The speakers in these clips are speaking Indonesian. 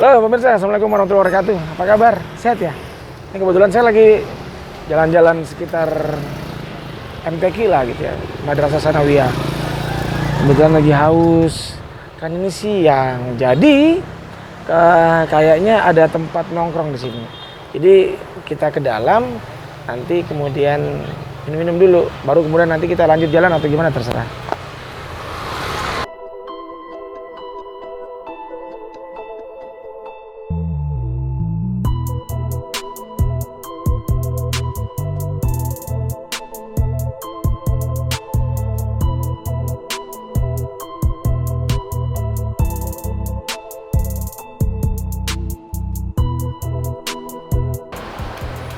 Halo pemirsa, Assalamualaikum warahmatullahi wabarakatuh. Apa kabar? Sehat ya? Ini kebetulan saya lagi jalan-jalan sekitar MTQ lah gitu ya, Madrasah Sanawiyah. Kebetulan lagi haus, kan ini siang. Jadi kayaknya ada tempat nongkrong di sini. Jadi kita ke dalam, nanti kemudian minum-minum dulu, baru kemudian nanti kita lanjut jalan atau gimana terserah.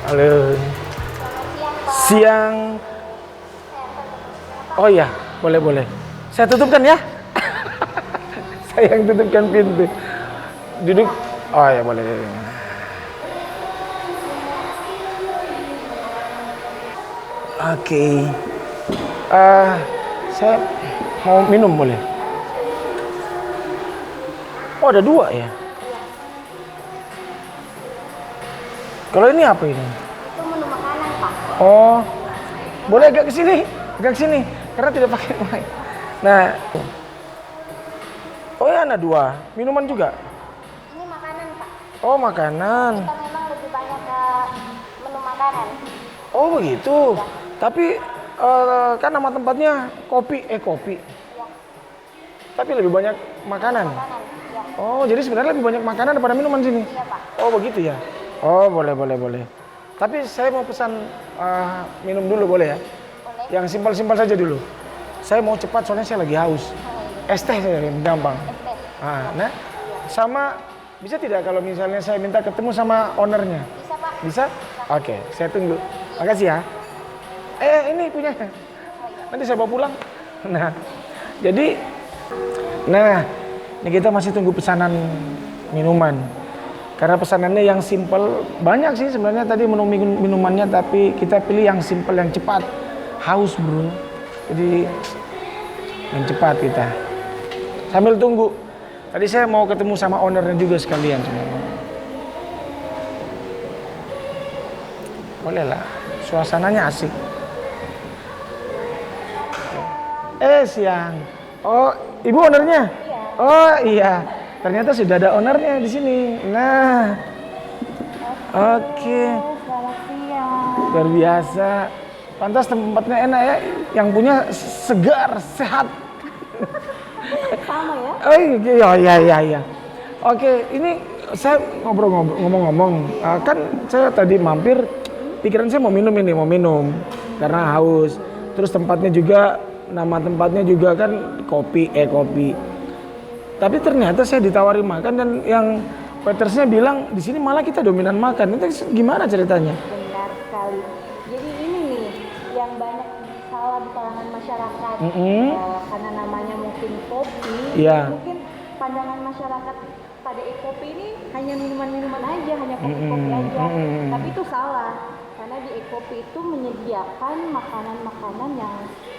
Halo. Siang. Oh iya, boleh. Saya tutupkan ya. Saya yang tutupkan pintu. Duduk. Oh ya boleh. Oke. Saya mau minum boleh? Oh ada dua ya. Kalau ini apa ini? Itu menu makanan, Pak. Oh, boleh agak ke sini, karena tidak pakai mic. Nah, oh ya ada dua, minuman juga. Ini makanan, Pak. Oh makanan. Kita memang lebih banyak ke menu makanan. Oh begitu. Tapi kan nama tempatnya kopi. Tapi lebih banyak makanan. Makanan, ya. Oh jadi sebenarnya lebih banyak makanan daripada minuman sini. Iya, Pak. Oh begitu ya. Oh boleh. Tapi saya mau pesan minum dulu boleh ya? Boleh. Yang simpel-simpel saja dulu. Saya mau cepat soalnya saya lagi haus. Es teh saja yang gampang. Es teh. Nah, sama bisa tidak kalau misalnya saya minta ketemu sama ownernya? Bisa, Pak. Bisa? Oke, saya tunggu. Makasih ya. Ini punya. Nanti saya bawa pulang. Jadi, ini kita masih tunggu pesanan minuman. Karena pesanannya yang simple, banyak sih sebenarnya tadi menu minumannya, tapi kita pilih yang simple, yang cepat. Haus bro, jadi yang cepat kita. Sambil tunggu, tadi saya mau ketemu sama ownernya juga sekalian sebenarnya. Boleh lah, suasananya asik. Siang. Oh, ibu ownernya? Iya. Oh iya. Ternyata sudah ada ownernya di sini. Nah, oke. Selamat siang. Luar biasa. Pantas tempatnya enak ya. Yang punya segar, sehat. Sama ya? Oh iya. Oke, ini saya ngomong-ngomong. Kan saya tadi mampir, pikiran saya mau minum. Karena haus. Terus tempatnya juga, nama tempatnya juga kan kopi. Tapi ternyata saya ditawari makan dan yang waitersnya bilang di sini malah kita dominan makan. Itu gimana ceritanya? Benar sekali. Jadi ini nih yang banyak salah di kalangan masyarakat. Karena namanya mungkin kopi. Iya. Mungkin pandangan masyarakat pada kopi ini hanya minuman-minuman aja, hanya kopi-kopi aja. Tapi itu salah. Karena di kopi itu menyediakan makanan-makanan yang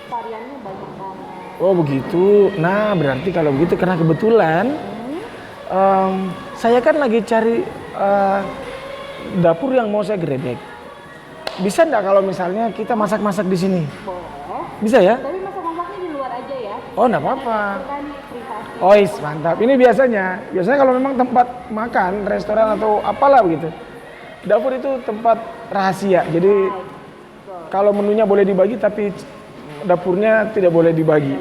variannya banyak banget. Oh begitu. Nah berarti kalau begitu karena kebetulan saya kan lagi cari dapur yang mau saya grebek. Bisa nggak kalau misalnya kita masak-masak di sini? Boleh. Bisa ya? Tapi masak-masaknya di luar aja ya. Oh nggak apa-apa. Itu kan privasi. Oh mantap. Ini biasanya kalau memang tempat makan, restoran atau apalah begitu. Dapur itu tempat rahasia. Jadi kalau menunya boleh dibagi tapi dapurnya tidak boleh dibagi.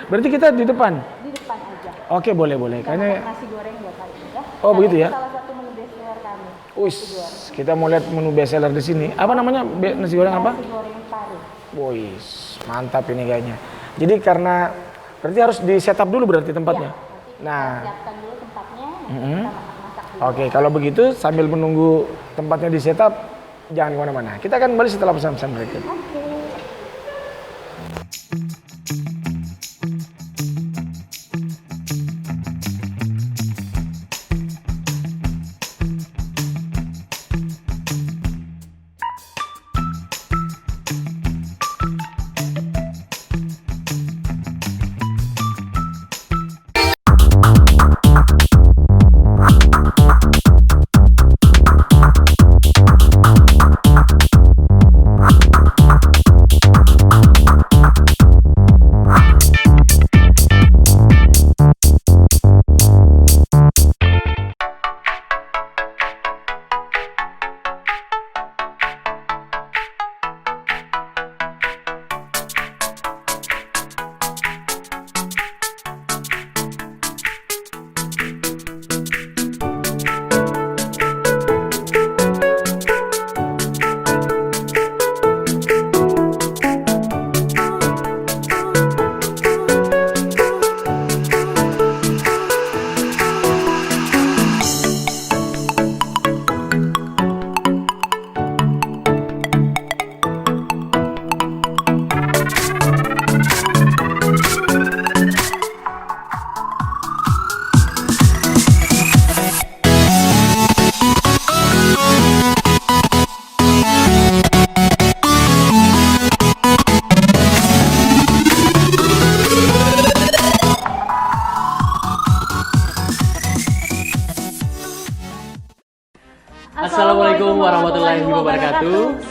Berarti kita di depan? Di depan aja. Oke boleh. Kayaknya. Nasi goreng buat kali ya. Oh begitu ya? Salah satu menu bestseller kami. Kita mau lihat menu bestseller di sini. Apa namanya nasi goreng apa? Nasi goreng paru. Mantap ini kayaknya. Jadi karena berarti harus di setup dulu berarti tempatnya. Kita siapkan dulu tempatnya. Kita masak dulu. Oke, kalau begitu sambil menunggu tempatnya di setup, jangan kemana-mana. Kita akan kembali setelah pesan-pesan berikut. Oke.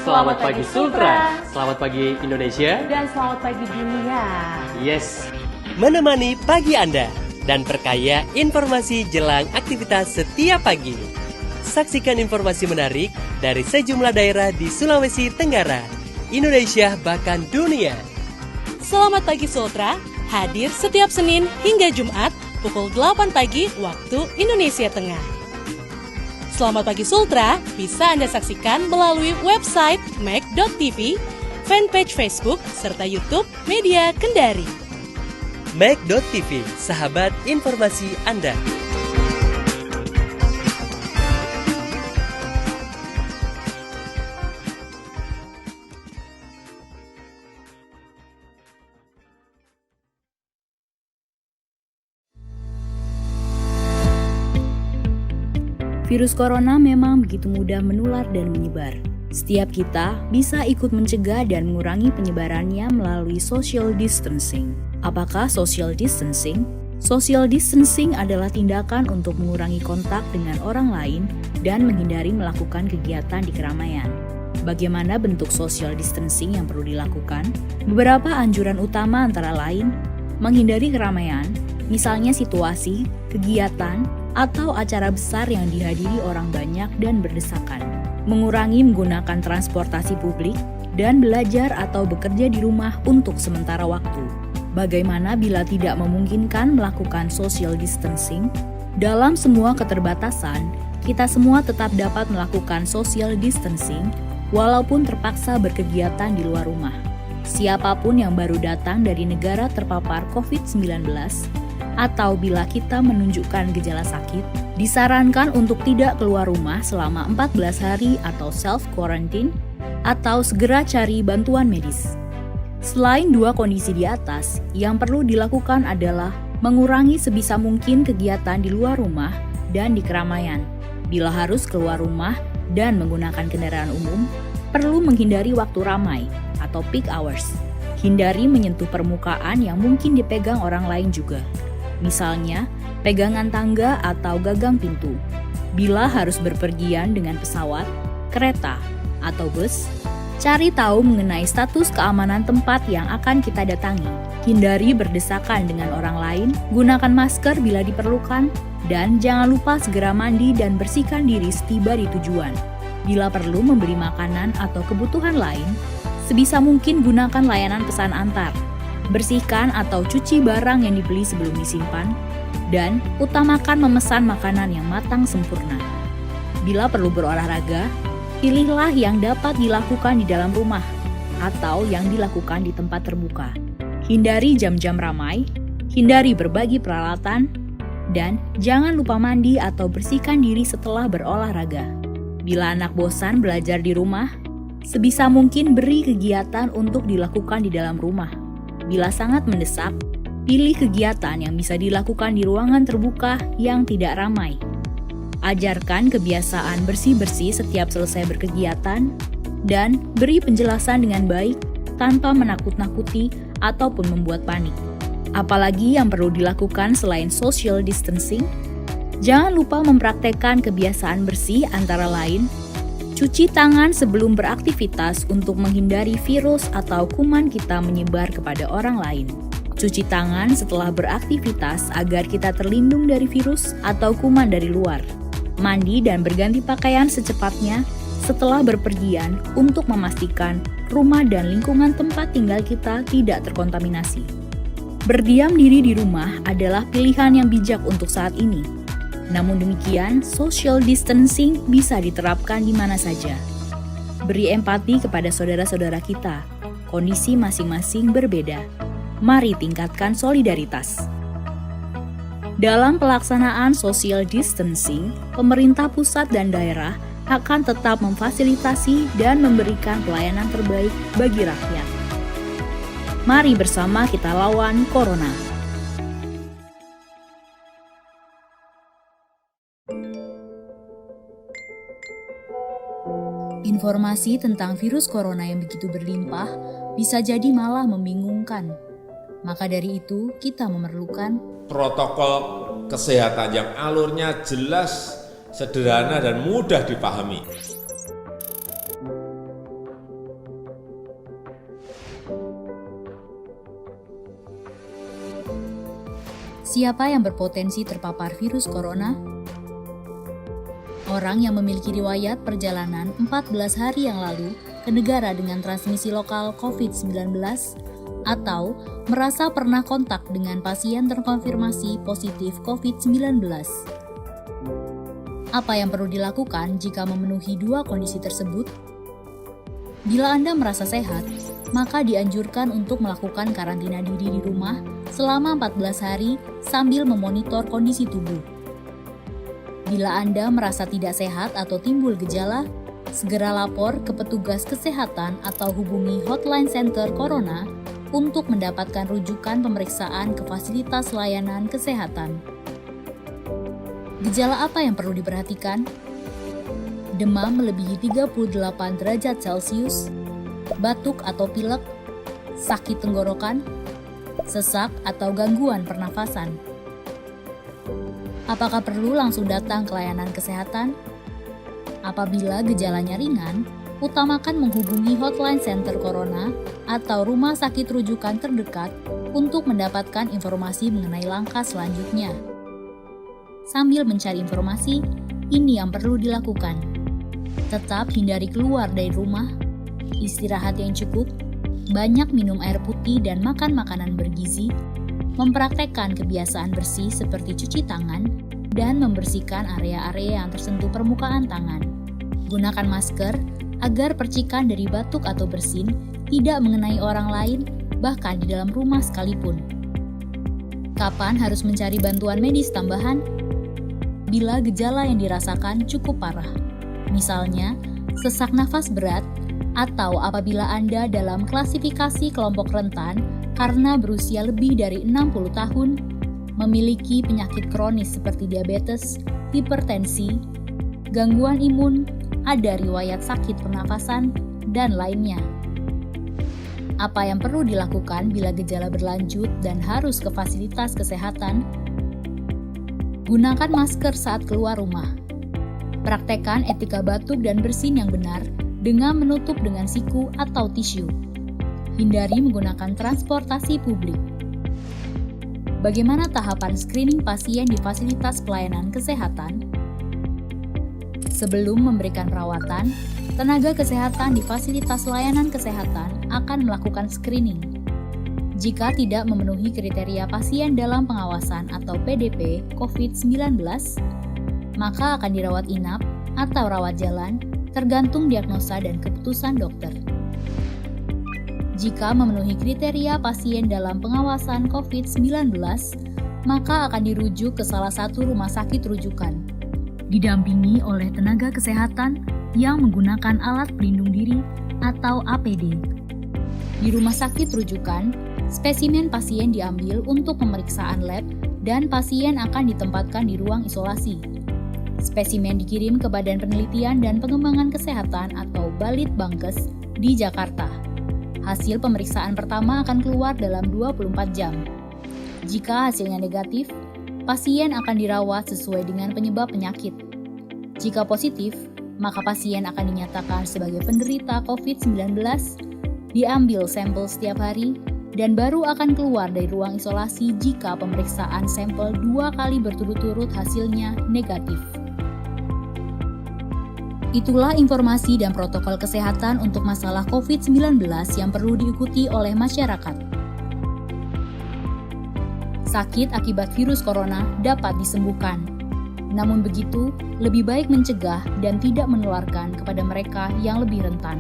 Selamat pagi Sultra, selamat pagi Indonesia, dan selamat pagi dunia. yes. Menemani pagi Anda dan perkaya informasi jelang aktivitas setiap pagi. Saksikan informasi menarik dari sejumlah daerah di Sulawesi Tenggara, Indonesia bahkan dunia. Selamat pagi Sultra, hadir setiap Senin hingga Jumat pukul 8 pagi waktu Indonesia Tengah. Selamat pagi Sultra bisa Anda saksikan melalui website mek.tv, fanpage Facebook, serta YouTube Media Kendari. Mek.tv, sahabat informasi Anda. Virus corona memang begitu mudah menular dan menyebar. Setiap kita bisa ikut mencegah dan mengurangi penyebarannya melalui social distancing. Apakah social distancing? Social distancing adalah tindakan untuk mengurangi kontak dengan orang lain dan menghindari melakukan kegiatan di keramaian. Bagaimana bentuk social distancing yang perlu dilakukan? Beberapa anjuran utama antara lain, menghindari keramaian, misalnya situasi, kegiatan, atau acara besar yang dihadiri orang banyak dan berdesakan. Mengurangi menggunakan transportasi publik dan belajar atau bekerja di rumah untuk sementara waktu. Bagaimana bila tidak memungkinkan melakukan social distancing? Dalam semua keterbatasan, kita semua tetap dapat melakukan social distancing walaupun terpaksa berkegiatan di luar rumah. Siapapun yang baru datang dari negara terpapar COVID-19 atau bila kita menunjukkan gejala sakit, disarankan untuk tidak keluar rumah selama 14 hari atau self-quarantine atau segera cari bantuan medis. Selain dua kondisi di atas, yang perlu dilakukan adalah mengurangi sebisa mungkin kegiatan di luar rumah dan di keramaian. Bila harus keluar rumah dan menggunakan kendaraan umum, perlu menghindari waktu ramai atau peak hours. Hindari menyentuh permukaan yang mungkin dipegang orang lain juga. Misalnya, pegangan tangga atau gagang pintu. Bila harus berpergian dengan pesawat, kereta, atau bus, cari tahu mengenai status keamanan tempat yang akan kita datangi. Hindari berdesakan dengan orang lain, gunakan masker bila diperlukan, dan jangan lupa segera mandi dan bersihkan diri setiba di tujuan. Bila perlu membeli makanan atau kebutuhan lain, sebisa mungkin gunakan layanan pesan antar. Bersihkan atau cuci barang yang dibeli sebelum disimpan, dan utamakan memesan makanan yang matang sempurna. Bila perlu berolahraga, pilihlah yang dapat dilakukan di dalam rumah atau yang dilakukan di tempat terbuka. Hindari jam-jam ramai, hindari berbagi peralatan, dan jangan lupa mandi atau bersihkan diri setelah berolahraga. Bila anak bosan belajar di rumah, sebisa mungkin beri kegiatan untuk dilakukan di dalam rumah. Bila sangat mendesak, pilih kegiatan yang bisa dilakukan di ruangan terbuka yang tidak ramai. Ajarkan kebiasaan bersih-bersih setiap selesai berkegiatan, dan beri penjelasan dengan baik tanpa menakut-nakuti ataupun membuat panik. Apalagi yang perlu dilakukan selain social distancing, jangan lupa mempraktekkan kebiasaan bersih antara lain, cuci tangan sebelum beraktivitas untuk menghindari virus atau kuman kita menyebar kepada orang lain. Cuci tangan setelah beraktivitas agar kita terlindung dari virus atau kuman dari luar. Mandi dan berganti pakaian secepatnya setelah berpergian untuk memastikan rumah dan lingkungan tempat tinggal kita tidak terkontaminasi. Berdiam diri di rumah adalah pilihan yang bijak untuk saat ini. Namun demikian, social distancing bisa diterapkan di mana saja. Beri empati kepada saudara-saudara kita. Kondisi masing-masing berbeda. Mari tingkatkan solidaritas. Dalam pelaksanaan social distancing, pemerintah pusat dan daerah akan tetap memfasilitasi dan memberikan pelayanan terbaik bagi rakyat. Mari bersama kita lawan Corona. Informasi tentang virus corona yang begitu berlimpah bisa jadi malah membingungkan. Maka dari itu, kita memerlukan protokol kesehatan yang alurnya jelas, sederhana, dan mudah dipahami. Siapa yang berpotensi terpapar virus corona? Orang yang memiliki riwayat perjalanan 14 hari yang lalu ke negara dengan transmisi lokal COVID-19 atau merasa pernah kontak dengan pasien terkonfirmasi positif COVID-19. Apa yang perlu dilakukan jika memenuhi dua kondisi tersebut? Bila Anda merasa sehat, maka dianjurkan untuk melakukan karantina diri di rumah selama 14 hari sambil memonitor kondisi tubuh. Bila Anda merasa tidak sehat atau timbul gejala, segera lapor ke petugas kesehatan atau hubungi hotline center Corona untuk mendapatkan rujukan pemeriksaan ke fasilitas layanan kesehatan. Gejala apa yang perlu diperhatikan? Demam melebihi 38 derajat Celcius, batuk atau pilek, sakit tenggorokan, sesak atau gangguan pernafasan. Apakah perlu langsung datang ke layanan kesehatan? Apabila gejalanya ringan, utamakan menghubungi hotline center Corona atau rumah sakit rujukan terdekat untuk mendapatkan informasi mengenai langkah selanjutnya. Sambil mencari informasi, ini yang perlu dilakukan. Tetap hindari keluar dari rumah, istirahat yang cukup, banyak minum air putih dan makan makanan bergizi, mempraktekkan kebiasaan bersih seperti cuci tangan, dan membersihkan area-area yang tersentuh permukaan tangan. Gunakan masker agar percikan dari batuk atau bersin tidak mengenai orang lain, bahkan di dalam rumah sekalipun. Kapan harus mencari bantuan medis tambahan? Bila gejala yang dirasakan cukup parah, misalnya sesak nafas berat, atau apabila Anda dalam klasifikasi kelompok rentan karena berusia lebih dari 60 tahun, memiliki penyakit kronis seperti diabetes, hipertensi, gangguan imun, ada riwayat sakit pernafasan, dan lainnya. Apa yang perlu dilakukan bila gejala berlanjut dan harus ke fasilitas kesehatan? Gunakan masker saat keluar rumah. Praktekkan etika batuk dan bersin yang benar dengan menutup dengan siku atau tisu. Hindari menggunakan transportasi publik. Bagaimana tahapan screening pasien di fasilitas pelayanan kesehatan? Sebelum memberikan perawatan, tenaga kesehatan di fasilitas layanan kesehatan akan melakukan screening. Jika tidak memenuhi kriteria pasien dalam pengawasan atau PDP COVID-19, maka akan dirawat inap atau rawat jalan tergantung diagnosa dan keputusan dokter. Jika memenuhi kriteria pasien dalam pengawasan COVID-19, maka akan dirujuk ke salah satu rumah sakit rujukan, didampingi oleh tenaga kesehatan yang menggunakan alat pelindung diri atau APD. Di rumah sakit rujukan, spesimen pasien diambil untuk pemeriksaan lab dan pasien akan ditempatkan di ruang isolasi. Spesimen dikirim ke Badan Penelitian dan Pengembangan Kesehatan atau Balitbangkes di Jakarta. Hasil pemeriksaan pertama akan keluar dalam 24 jam. Jika hasilnya negatif, pasien akan dirawat sesuai dengan penyebab penyakit. Jika positif, maka pasien akan dinyatakan sebagai penderita COVID-19, diambil sampel setiap hari, dan baru akan keluar dari ruang isolasi jika pemeriksaan sampel 2 kali berturut-turut hasilnya negatif. Itulah informasi dan protokol kesehatan untuk masalah COVID-19 yang perlu diikuti oleh masyarakat. Sakit akibat virus corona dapat disembuhkan. Namun begitu, lebih baik mencegah dan tidak menularkan kepada mereka yang lebih rentan.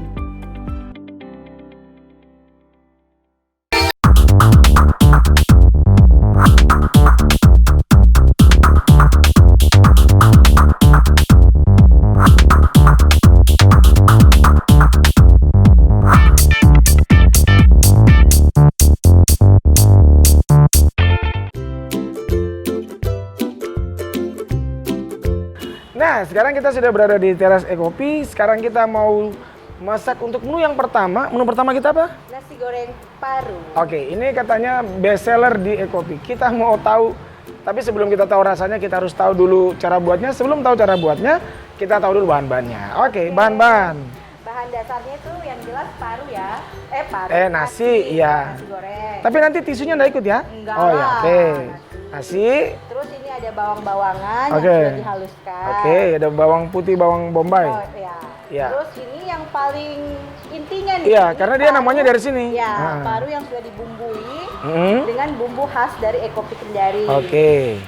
Nah, sekarang kita sudah berada di teras Ekopi. Sekarang kita mau masak untuk menu yang pertama. Menu pertama kita apa? Nasi goreng paru. Oke, ini katanya best seller di Ekopi. Kita mau tahu, tapi sebelum kita tahu rasanya, kita harus tahu dulu cara buatnya. Sebelum tahu cara buatnya, kita tahu dulu bahan-bahannya. Oke, bahan-bahan. Bahan dasarnya itu yang jelas paru ya. Paru. Nasi, iya. Nasi goreng. Tapi nanti tisunya nggak ikut ya? Enggak Oh ya, lah. oke. Nasi. Terus ini ada bawang-bawangan Oke. yang sudah dihaluskan. Oke, ada bawang putih, bawang bombay. Oh, ya. Ya. Terus ini yang paling intinya nih. Iya, ini karena dia paru. namanya dari sini. Ya, Ah. paru yang sudah dibumbui Hmm. dengan bumbu khas dari Ekopi Kendari. Oke.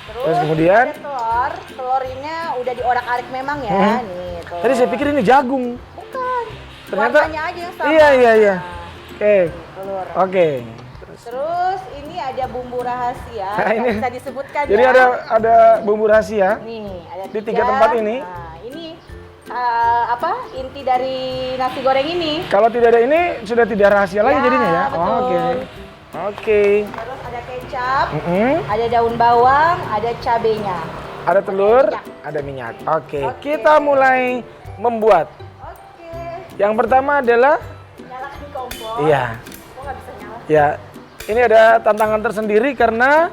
Terus kemudian? ada telur. Telurnya udah diorak-arik memang ya. Hmm. Nih, telur. Tadi saya pikir ini jagung. Bukan. Ternyata- Warnanya aja yang sama. Iya, iya, iya. Nah, Oke. telur. Oke. Terus ini ada bumbu rahasia, Nah, yang ini. bisa disebutkan Jadi ya. ada bumbu rahasia. Nih, ada Di 3 tempat ini. Nah, ini apa? Inti dari nasi goreng ini. Kalau tidak ada ini sudah tidak rahasia lagi Ya, jadinya ya. betul. Oh, oke. Oke. Terus ada kecap, Mm-mm. ada daun bawang, ada cabenya. Ada telur, minyak. ada minyak. Oke. Oke. Kita mulai membuat. Oke. Yang pertama adalah Nyalakan kompor. iya. Kok nggak bisa nyala? Ya. Ini ada tantangan tersendiri karena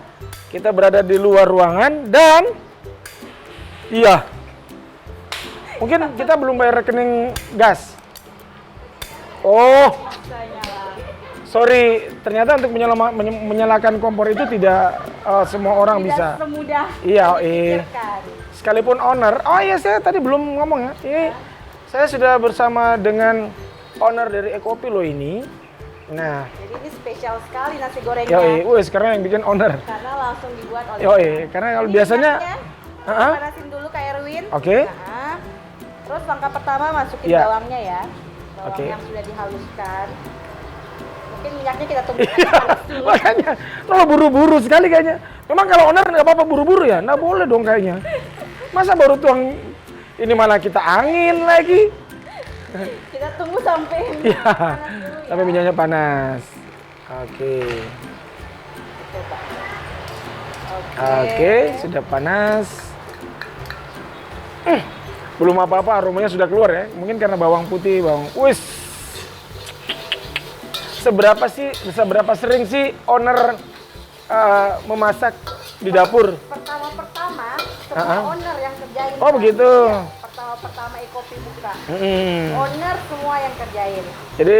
kita berada di luar ruangan dan iya. Mungkin kita belum bayar rekening gas. Oh, Bisa nyala. sorry. Ternyata untuk menyalakan kompor itu tidak semua orang Tidak bisa. semudah Iya, dipikirkan. Sekalipun owner. Oh iya, saya tadi belum ngomong ya. Ini saya sudah bersama dengan owner dari Ekopi loh ini. Nah, Jadi ini spesial sekali nasi gorengnya. yoi, sekarang yang bikin owner. Karena langsung dibuat oleh Yoi, karena kalau Ini biasanya minyaknya, Ha-ha. panasin dulu Kak Erwin. Oke. Nah, terus langkah pertama masukin Iya. bawangnya ya. Bawang Oke. yang sudah dihaluskan. Mungkin minyaknya kita tunggu Iya, panas dulu. makanya lo buru-buru sekali kayaknya. Memang kalau owner nggak apa-apa buru-buru ya? Nggak boleh dong kayaknya. Masa baru tuang ini malah kita angin lagi? Kita tunggu sampai Iya, panas dulu ya. sampai minyaknya panas. Oke. Coba. Oke, sudah panas. Belum apa-apa, aromanya sudah keluar ya. Mungkin karena bawang putih, bawang. Wis. Seberapa sering sih owner memasak di dapur? Pertama-pertama semua Ha-ha. owner yang kerjain. Oh, Kak. begitu. Iya, pertama-pertama Ekopi buka. Mm-mm. Owner semua yang kerjain. Jadi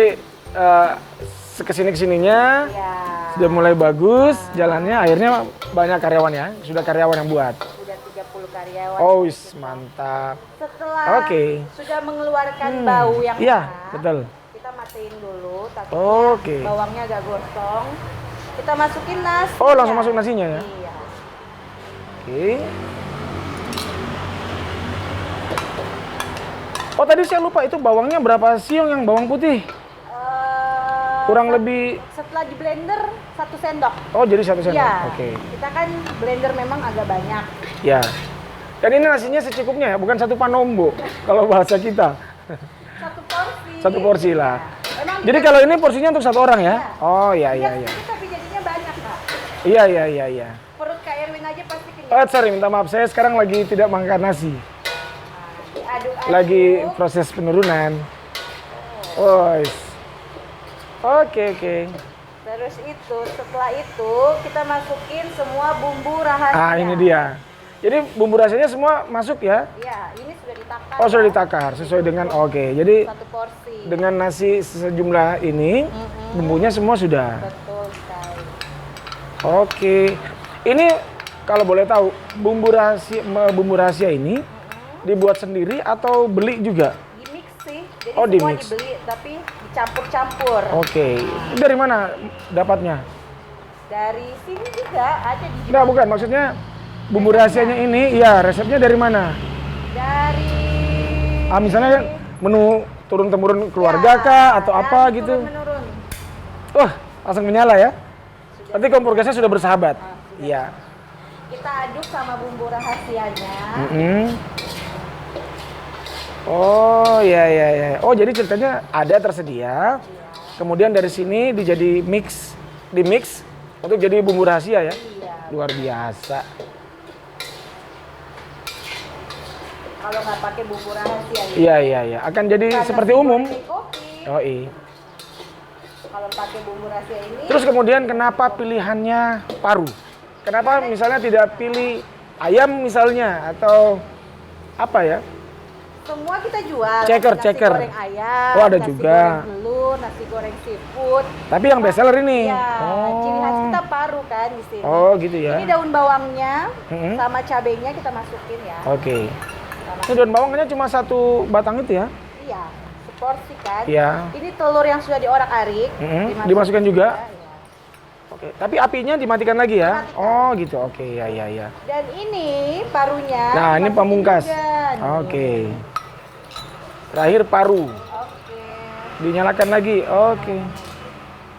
kesini-kesininya Iya. sudah mulai bagus jalannya. Akhirnya banyak karyawan ya. Sudah karyawan yang buat. Udah 30 karyawan. Oh, wis mantap. Setelah Oke. sudah mengeluarkan bau yang Iya, enak, betul. kita matiin dulu, takutnya Oke. bawangnya agak gosong. Kita masukin nasi. Oh, langsung masuk nasinya ya. Iya. Oke. Oh, tadi saya lupa itu bawangnya berapa siung yang bawang putih? Kurang lebih. Setelah di blender 1 sendok. Oh, jadi 1 sendok. Iya. Oke. Kita kan blender memang agak banyak. Ya. Dan ini nasinya secukupnya ya, bukan 1 panombo kalau bahasa kita. 1 porsi. 1 porsi lah. Memang Jadi kalau ini porsinya untuk 1 orang ya? Oh, iya iya dia iya. sedikit tapi jadinya banyak, Kak. Iya iya iya iya. Perut Kak Erwin aja pasti kenyang. Oh, sorry, minta maaf. Saya sekarang lagi tidak makan nasi. Diaduk-aduk. Lagi proses penurunan. Oh, oke oke. Terus setelah itu kita masukin semua bumbu rahasia. Ah, ini dia. Jadi bumbu rasanya semua masuk ya? Iya, ini sudah ditakar. Oh, sudah ya. ditakar sesuai dengan oke. Jadi 1 porsi. dengan nasi sejumlah ini bumbunya semua sudah. Betul sekali. Oke. Ini kalau boleh tahu bumbu rahasia ini dibuat sendiri atau beli juga? Di-mix sih. Jadi Oh, semua di-mix. dibeli tapi dicampur-campur. Oke. Dari mana dapatnya? Dari sini juga ada di Enggak, bukan. Maksudnya bumbu rahasianya ini, iya resepnya dari mana? dari Misalnya menu turun-temurun keluarga Ya, kah atau dari apa gitu? turun-menurun. Wah, langsung menyala ya? Berarti kompor gasnya sudah bersahabat? Iya. Kita aduk sama bumbu rahasianya. Mm-mm. Oh, iya iya iya. Oh, jadi ceritanya ada tersedia. Kemudian dari sini dimix untuk jadi bumbu rahasia ya? Iya. Luar biasa. Kalau nggak pakai bumbu rahasia ya. Iya iya iya. Akan jadi Bukan seperti nasi umum. goreng kopi. Oh iya. Kalau pakai bumbu rahasia ini Terus kemudian kenapa pilihannya paru? Kenapa misalnya tidak pilih ayam misalnya atau apa ya? semua kita jual. Ceker, nasi ceker. goreng ayam, Oh, ada nasi juga. goreng telur, nasi goreng seafood. Tapi yang best seller ini. Iya, ciri khas kita paru kan di sini. Oh gitu ya. Ini daun bawangnya Mm-mm. sama cabenya kita masukin ya. Oke. Ini daun bawangnya cuma 1 batang itu ya? Iya, seporsi kan. Iya. Ini telur yang sudah diorak-arik. Dimasukkan juga? ya. Oke. Tapi apinya dimatikan lagi ya? Dimatikan. Oh gitu. Oke, ya. Dan ini parunya. Nah, ini masukin pamungkas. juga, nih. Oke. Terakhir paru. Oke. Dinyalakan lagi. Oke.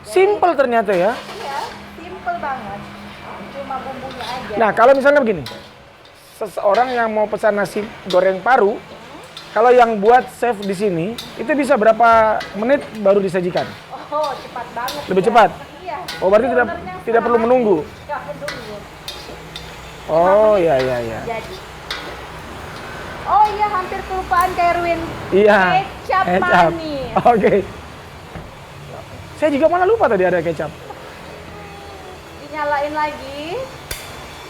Simple ternyata ya. Iya, simple banget. Cuma bumbunya aja. Nah, kalau misalnya begini. Seseorang yang mau pesan nasi goreng paru, kalau yang buat chef di sini, itu bisa berapa menit baru disajikan? Oh, cepat banget. Lebih ya. cepat? Iya. Oh, berarti tidak perlu menunggu. Nggak menunggu. Oh, iya. Jadi. Oh iya, hampir kelupaan Kak Erwin. Iya. Kecap manis. Oke. Saya juga malah lupa tadi ada kecap. Dinyalain lagi.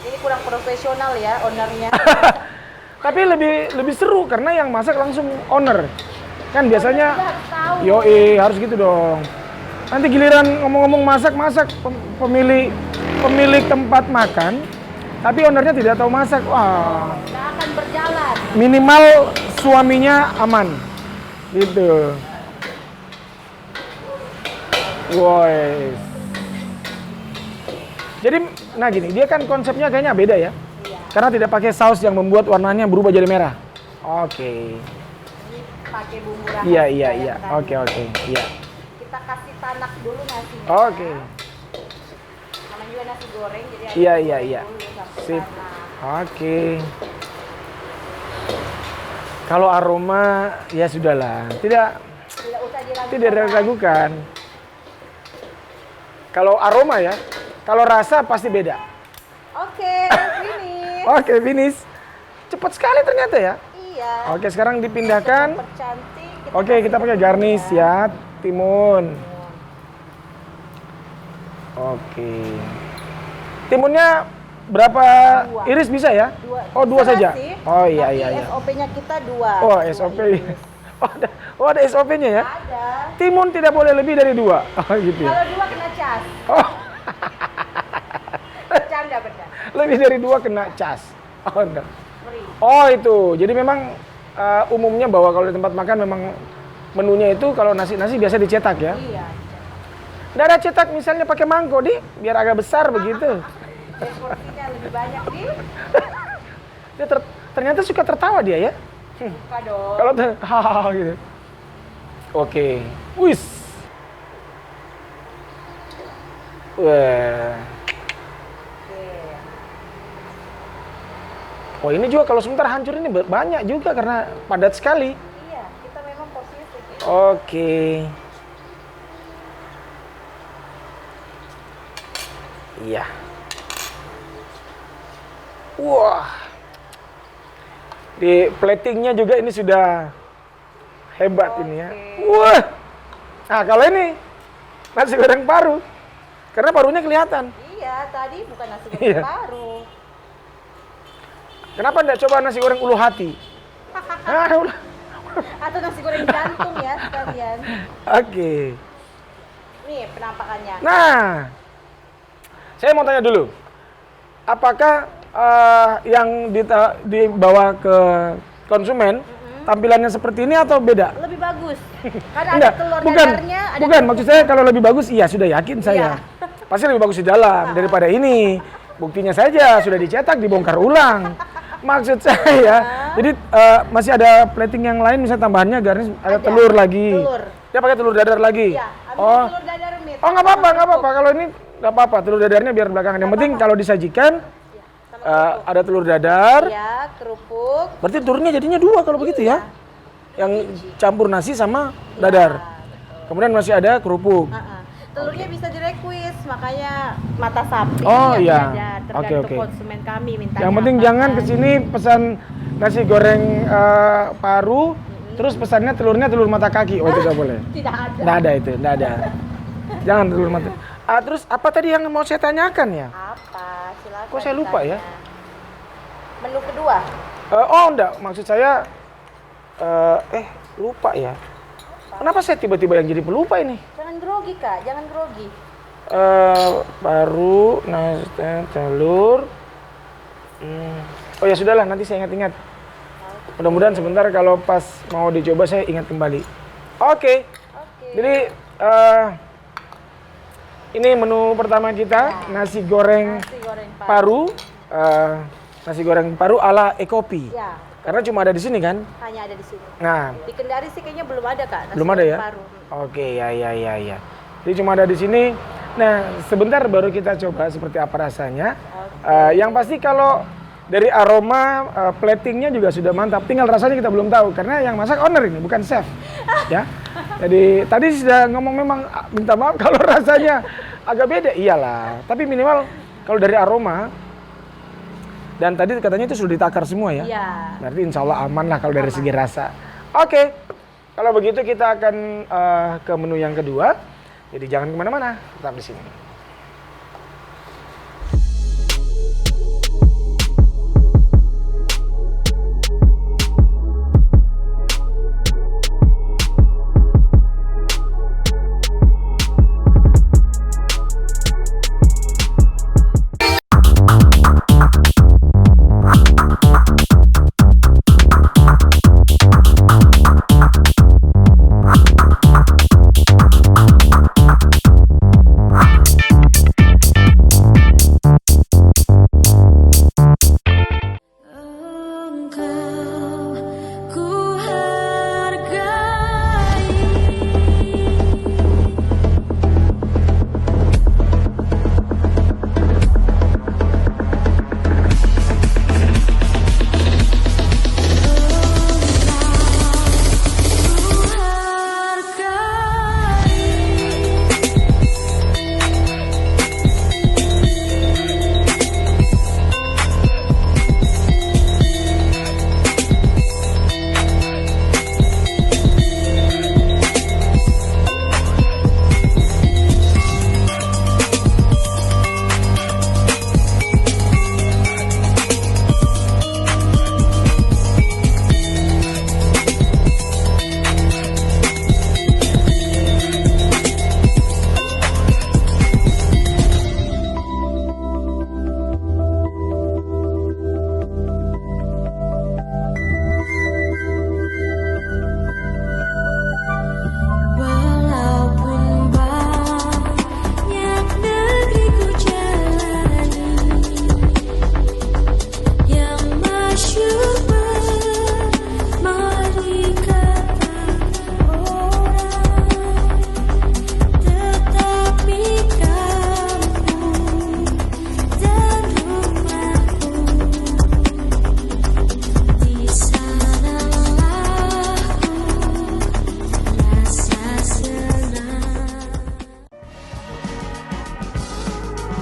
Ini kurang profesional ya ownernya. Tapi lebih seru karena yang masak langsung owner. Kan biasanya Owner juga harus tahu. harus gitu dong. Nanti giliran ngomong-ngomong masak pemilik tempat makan, tapi ownernya tidak tahu masak. Wah, Nggak akan berjalan. minimal suaminya aman. Gitu. Woi. Jadi, nah gini, dia kan konsepnya kayaknya beda ya. Iya. Karena tidak pakai saus yang membuat warnanya berubah jadi merah. Oke. Ini pakai bumbu rahasia. Iya. yang tadi. Oke. Iya. Kita kasih tanak dulu nasinya. Oke. Namanya juga nasi goreng, jadi Iya, ada iya. goreng dulu sampai Sip. tanak. Oke. Kalau aroma ya sudahlah, Tidak usah diragukan. tidak diragukan. Kalau aroma ya, kalau rasa pasti beda. Oke, ini. Oke, finish. Cepat sekali ternyata ya. Iya. Oke, sekarang dipindahkan. Percantik. Oke, kita pakai garnish ya, timun. Oke. Timunnya berapa Dua. iris bisa ya? Dua. Oh, 2 saja. Sih, Oh iya. SOP-nya kita 2. Oh, SOP. Oh, ada SOP-nya ya? Ada. Timun tidak boleh lebih dari 2. Oh, gitu ya. Kalau 2 kena cas. Oh, Bercanda. lebih dari 2 kena cas. Oh, enggak. Free. Oh, itu. Jadi memang umumnya bahwa kalau di tempat makan memang menunya itu kalau nasi biasa dicetak ya. Iya. Nggak ada cetak misalnya pakai mangkok, Di, biar agak besar begitu. Porsinya lebih banyak nih. Dia ternyata suka tertawa dia ya. Suka dong. Kalau hahaha gitu. Oke. Wis. Wah. Oh, ini juga kalau sebentar hancur ini banyak juga karena padat sekali. Iya, kita memang porsinya sedikit. Oke. Iya. Wah. Di platingnya juga ini sudah hebat ini ya. Wah. Nah, kalau ini nasi goreng paru. Karena parunya kelihatan. Iya, tadi bukan nasi goreng Iya. paru. Kenapa enggak coba nasi goreng ulu hati? Atau nasi goreng jantung ya sekalian. Oke. Nih penampakannya. Nah, saya mau tanya dulu, apakah yang dibawa ke konsumen tampilannya seperti ini atau beda? Lebih bagus. Karena ada Enggak, telur bukan, dadarnya. Ada bukan. telur Maksud saya kalau lebih bagus, iya sudah yakin saya. Iya. Pasti lebih bagus di dalam daripada ini. Buktinya saja sudah dicetak, dibongkar ulang. Maksud saya, jadi masih ada plating yang lain, misalnya tambahannya garnish ada telur lagi. Telur. Dia pakai telur dadar lagi. Iya, habis Oh. telur dadar mit. Oh, nggak apa-apa. Kalau ini nggak apa-apa. Telur dadarnya biar belakangan. Yang penting kalau disajikan ada telur dadar. Ya, kerupuk. Berarti telurnya jadinya 2 kalau begitu ya? Yang campur nasi sama dadar. Kemudian masih ada kerupuk. Telurnya bisa direkuis, makanya mata sapi. Oh, yang iya. dadar. Tergantung Oke. konsumen kami mintanya. Yang penting apa jangan kan. kesini pesan nasi goreng paru, terus pesannya telurnya telur mata kaki. Oh, tidak boleh. Tidak ada. Nggak ada itu, nggak ada. Jangan telur mata. Terus apa tadi yang mau saya tanyakan ya? Apa? Silakan. Kok saya lupa ya? ditanya. Menu kedua. Oh, enggak. Maksud saya lupa ya. Kenapa saya tiba-tiba yang jadi pelupa ini? Jangan grogi, Kak. Jangan grogi. Paru, telur. Oh ya sudahlah, nanti saya ingat-ingat. Mudah-mudahan sebentar kalau pas mau dicoba saya ingat kembali. Oke. Jadi ini menu pertama kita, nasi goreng paru. Nasi goreng paru ala Ekopi. Ya. Karena cuma ada di sini kan? Hanya ada di sini. Nah, Di Kendari sih kayaknya belum ada Kak. nasi belum ada ya? goreng paru. Oke, ya. Jadi cuma ada di sini. Nah, sebentar baru kita coba seperti apa rasanya. Yang pasti kalau dari aroma, platingnya juga sudah mantap. Tinggal rasanya kita belum tahu karena yang masak owner ini, bukan chef. Ya. Jadi tadi sudah ngomong memang minta maaf kalau rasanya agak beda. Iyalah. Tapi minimal kalau dari aroma dan tadi katanya itu sudah ditakar semua ya. Iya. Berarti insya Allah aman lah kalau dari segi rasa. Oke. Kalau begitu kita akan ke menu yang kedua. Jadi jangan kemana-mana, tetap di sini.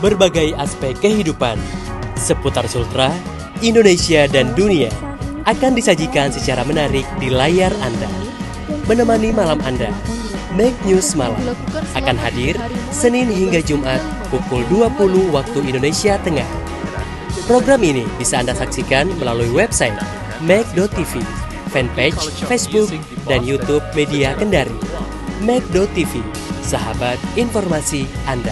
Berbagai aspek kehidupan seputar Sultra, Indonesia, dan dunia akan disajikan secara menarik di layar Anda. Menemani malam Anda, Make News Malam akan hadir Senin hingga Jumat pukul 20 waktu Indonesia Tengah. Program ini bisa Anda saksikan melalui website make.tv, fanpage Facebook, dan YouTube Media Kendari. Make.tv, sahabat informasi Anda.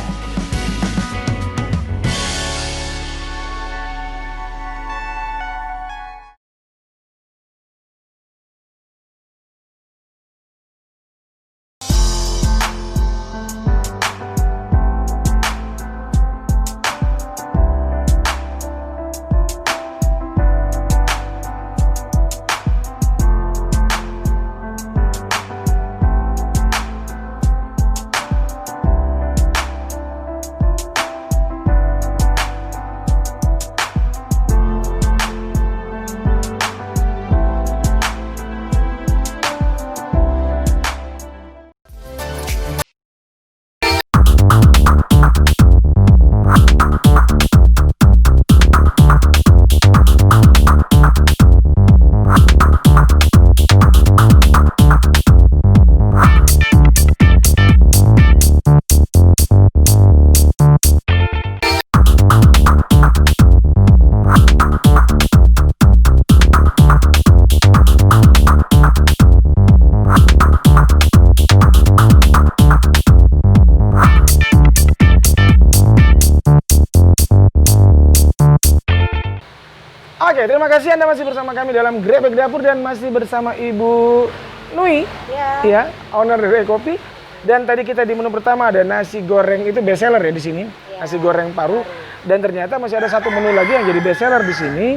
Oke, terima kasih Anda masih bersama kami dalam Grebek Dapur dan masih bersama Ibu Nui, ya, owner dari Ekopi. Dan tadi kita di menu pertama ada nasi goreng, itu best seller ya di sini, nasi goreng paru. Dan ternyata masih ada satu menu lagi yang jadi best seller di sini,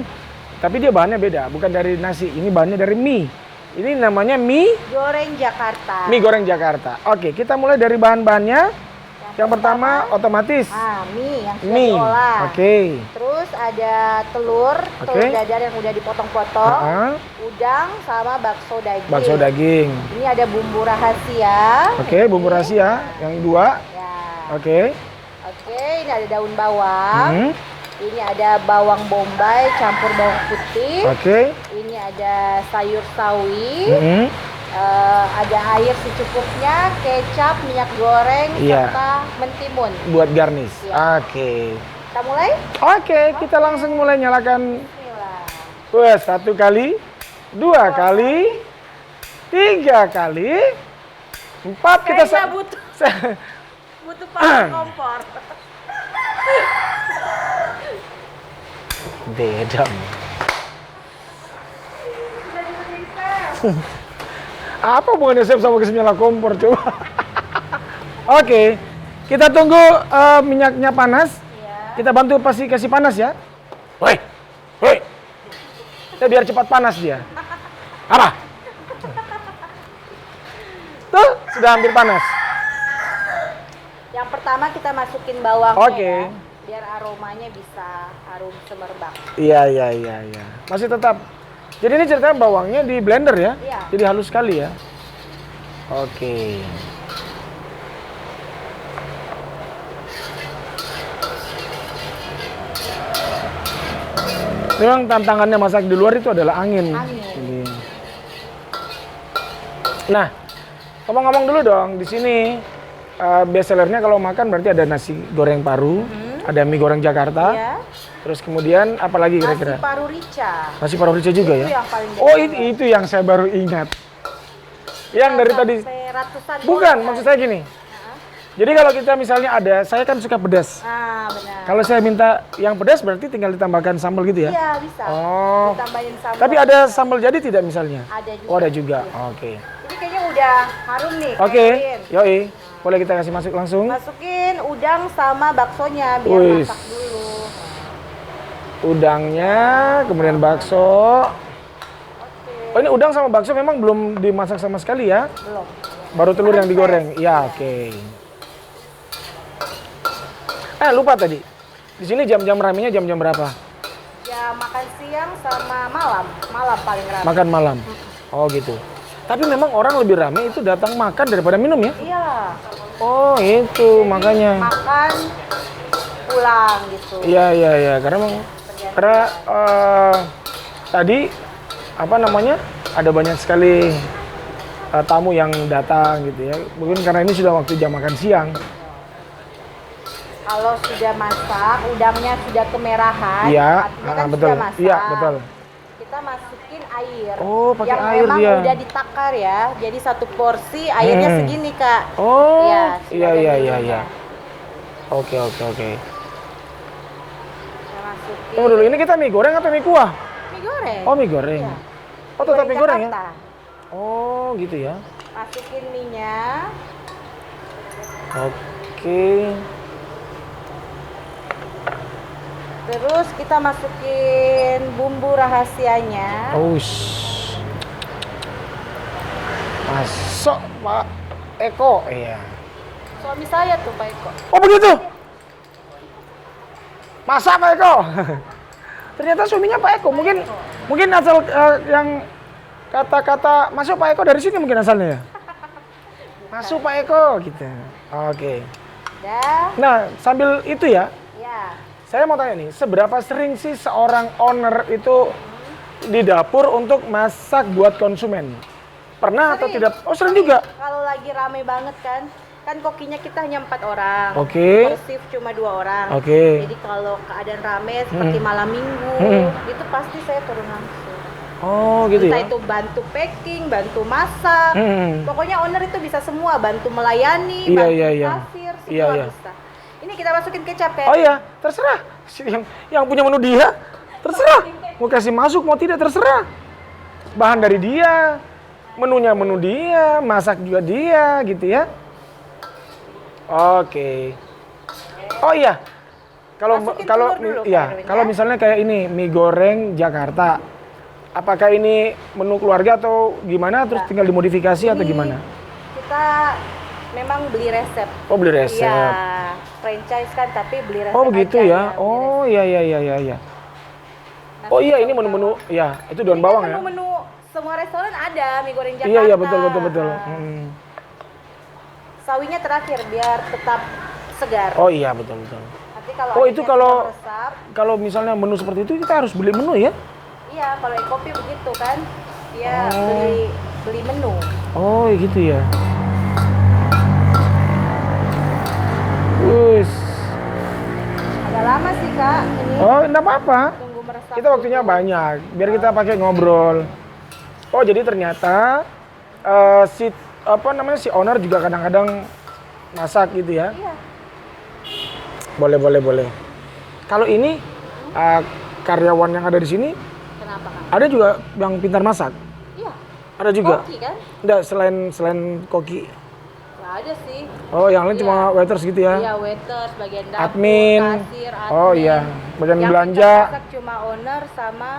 tapi dia bahannya beda, bukan dari nasi, ini bahannya dari mie. Ini namanya mie goreng Jakarta. Mie goreng Jakarta. Oke, kita mulai dari bahan-bahannya. Yang pertama otomatis mie yang sudah mie. diolah. Oke. Terus ada telur dadar yang udah dipotong-potong, udang sama bakso daging. Bakso daging. Ini ada bumbu rahasia. Oke, bumbu rahasia yang 2. Ya. Oke. Oke, ini ada daun bawang. Ini ada bawang bombay campur bawang putih. Oke. Ini ada sayur sawi. Ada air secukupnya, kecap, minyak goreng, serta mentimun. Buat garnish. Iya. Oke. Kita mulai? Oke, kita langsung mulai nyalakan. Wah, 1 kali, 2 kali, 3 kali, 4 kita butuh panas kompor. Beda. Apa hubungannya chef sama nyala kompor coba? Oke, kita tunggu minyaknya panas. Kita bantu pasti kasih panas ya. Woi. Ya biar cepat panas dia. Apa? Tuh, sudah hampir panas. Yang pertama kita masukin bawangnya Oke. ya, biar aromanya bisa harum semerbak. Iya. Masih tetap. Jadi ini ceritanya bawangnya di blender ya? Iya. Jadi halus sekali ya? Oke. Memang tantangannya masak di luar itu adalah angin. Ini. Nah, ngomong-ngomong dulu dong, di sini best sellernya kalau makan berarti ada nasi goreng paru, ada mie goreng Jakarta. Iya. Terus kemudian apa lagi kira-kira? Nasi paru rica. Nasi paru rica juga Itu ya? yang paling Oh itu yang saya baru ingat. Yang dari tadi. Ratusan Bukan, orang. maksud saya gini. Jadi kalau kita misalnya ada, saya kan suka pedas. Benar. Kalau saya minta yang pedas berarti tinggal ditambahkan sambal gitu ya? Iya bisa. Oh. Ditambahin sambal. Tapi ada sambal jadi tidak misalnya? Ada juga. Oh ada juga. Iya. Oke. Ini kayaknya udah harum nih. Oke. Kayak Yoi. Boleh kita kasih masuk langsung? Masukin udang sama baksonya biar Wis. masak dulu. Udangnya, kemudian bakso. Oh ini udang sama bakso memang belum dimasak sama sekali ya? Belum. Baru telur yang digoreng. Ya, oke. Lupa tadi. Di sini jam-jam ramenya jam-jam berapa? Ya makan siang sama malam. Malam paling ramai. Makan malam. Oh gitu. Tapi memang orang lebih rame itu datang makan daripada minum ya? Iya. Oh itu makanya. Makan pulang gitu. Iya. Karena tadi apa namanya ada banyak sekali tamu yang datang gitu ya. Mungkin karena ini sudah waktu jam makan siang. Kalau sudah masak, udangnya sudah kemerahan, Iya, artinya kan betul. sudah masak. Iya, betul. Kita masukin air. Oh, pakai yang air memang dia. udah ditakar ya. Jadi satu porsi airnya segini, Kak. Oh, Ya, sudah ada iya. minumnya. Oke. Kita masukin Tunggu dulu, ini kita mie goreng atau mie kuah? mie goreng. Oh, mie goreng. Iya. Oh, tetap mie goreng ya? Jakarta. Oh, gitu ya. Masukin minyak. Oke. Terus kita masukin bumbu rahasianya. Oh, masuk Pak Eko. Iya. Suami saya tuh, Pak Eko. Oh, begitu? Masa Pak Eko? Ternyata suaminya Pak Eko. Mungkin asal yang kata-kata masuk Pak Eko dari sini mungkin asalnya ya? Masuk Pak Eko gitu. Oke. Dah. Nah, sambil itu ya, Ya. saya mau tanya nih, seberapa sering sih seorang owner itu di dapur untuk masak buat konsumen? Pernah atau Sering. tidak? Oh, sering juga. Kalau lagi rame banget kan kokinya kita hanya 4 orang. Oke. Per shift cuma 2 orang. Oke. Jadi kalau keadaan rame seperti malam minggu, itu pasti saya turun langsung. Oh, gitu Entah ya. itu bantu packing, bantu masak. Pokoknya owner itu bisa semua, bantu melayani, Iya, bantu iya. kasir, semua Iya. bisa. Ini kita masukin kecap ya. Oh iya, terserah. Yang punya menu dia, terserah. Mau kasih masuk, mau tidak terserah. Bahan dari dia, menunya menu dia, masak juga dia, gitu ya. Oke. Oh iya, kalau Masukin kalau telur dulu, ya, Pak Erwin, kalau ya. misalnya kayak ini mie goreng Jakarta, apakah ini menu keluarga atau gimana? Terus tinggal dimodifikasi atau Ini gimana? Kita memang beli resep. Oh, beli resep. Iya, franchise kan tapi beli resep. Oh begitu aja, ya. beli Oh iya iya iya iya. Iya. resep. Oh iya Nanti ini kalau- menu-menu, ya itu daun Ini kan bawang ya. menu-menu semua restoran ada mie goreng Jakarta. Iya iya betul betul betul. Nah, Hmm. Sawinya terakhir biar tetap segar. Oh iya betul betul. Nanti kalau Oh, itu adanya kalau- sedang resap, Kalau misalnya menu seperti itu kita harus beli menu ya? iya kalau kopi begitu kan, dia Oh. beli menu. Oh gitu ya. Wus. Agak lama sih kak ini. Oh enggak apa-apa. Tunggu meresap. Kita waktunya banyak. Biar kita pakai ngobrol. Oh jadi ternyata si si owner juga kadang-kadang masak gitu ya? Iya. Boleh. Kalau ini karyawan yang ada di sini Kenapa kak? ada juga yang pintar masak. Iya. Ada juga. Koki kan? Enggak selain koki. Nggak ada sih. Oh yang lain Iya. cuma waiters gitu ya? Iya waiters, bagian dapur, Admin. kasir, admin. Oh iya, bagian Yang belanja. pintar masak cuma owner sama